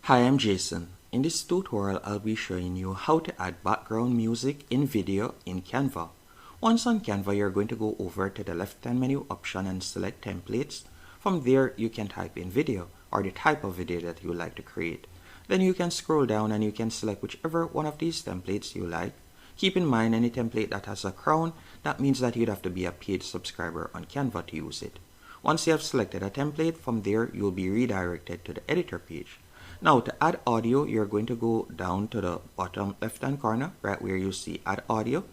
Hi, I'm Jason. In this tutorial, I'll be showing you how to add background music in video in Canva. Once on Canva, you're going to go over to the left-hand menu option and select templates. From there, you can type in video or the type of video that you like to create. Then you can scroll down and you can select whichever one of these templates you like. Keep in mind, any template that has a crown, that means that you'd have to be a paid subscriber on Canva to use it. Once you have selected a template, from there, you'll be redirected to the editor page. Now, to add audio, you're going to go down to the bottom left-hand corner, right where you see add audio.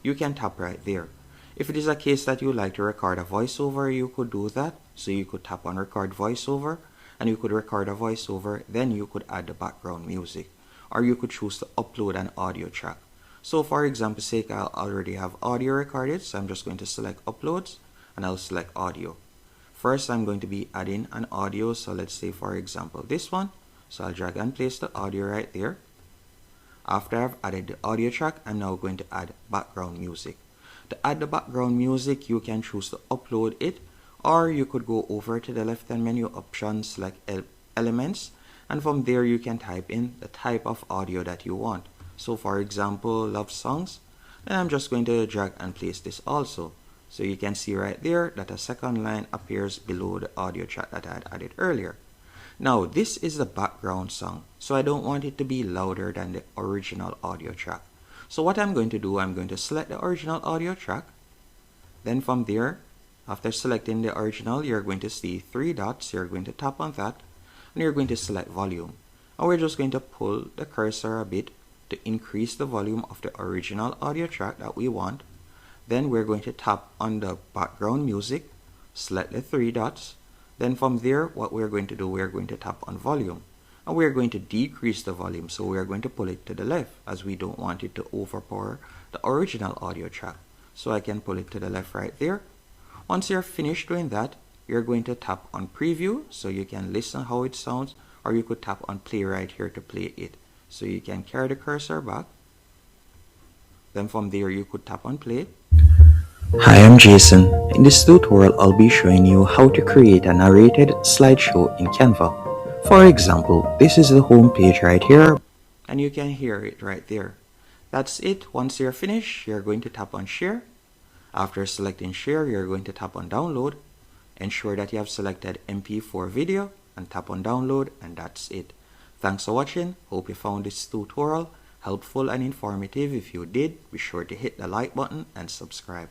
You can tap right there. If it is a case that you like to record a voiceover, you could do that. So you could tap on record voiceover and you could record a voiceover, then you could add the background music. Or you could choose to upload an audio track. So for example's sake, I already have audio recorded, so I'm just going to select uploads and I'll select audio. First, I'm going to be adding an audio, so let's say for example this one. So I'll drag and place the audio right there. After I've added the audio track, I'm now going to add background music. To add the background music, you can choose to upload it, or you could go over to the left-hand menu option, select elements, and from there you can type in the type of audio that you want. So for example, love songs, then I'm just going to drag and place this also. So you can see right there that a second line appears below the audio track that I had added earlier. Now, this is the background song, so I don't want it to be louder than the original audio track. So what I'm going to do, I'm going to select the original audio track. Then from there, after selecting the original, you're going to see three dots. You're going to tap on that, and you're going to select volume. And we're just going to pull the cursor a bit to increase the volume of the original audio track that we want. Then we're going to tap on the background music, select the three dots. Then from there, what we're going to do, we're going to tap on volume. And we're going to decrease the volume. So we're going to pull it to the left as we don't want it to overpower the original audio track. So I can pull it to the left right there. Once you're finished doing that, you're going to tap on preview so you can listen how it sounds, or you could tap on play right here to play it. So you can carry the cursor back. Then from there, you could tap on play. Hi, I'm Jason. In this tutorial, I'll be showing you how to create a narrated slideshow in Canva. For example, this is the home page right here, and you can hear it right there. That's it. Once you're finished, you're going to tap on share. After selecting share, you're going to tap on download. Ensure that you have selected MP4 video and tap on download, and that's it. Thanks for watching. Hope you found this tutorial helpful and informative. If you did, be sure to hit the like button and subscribe.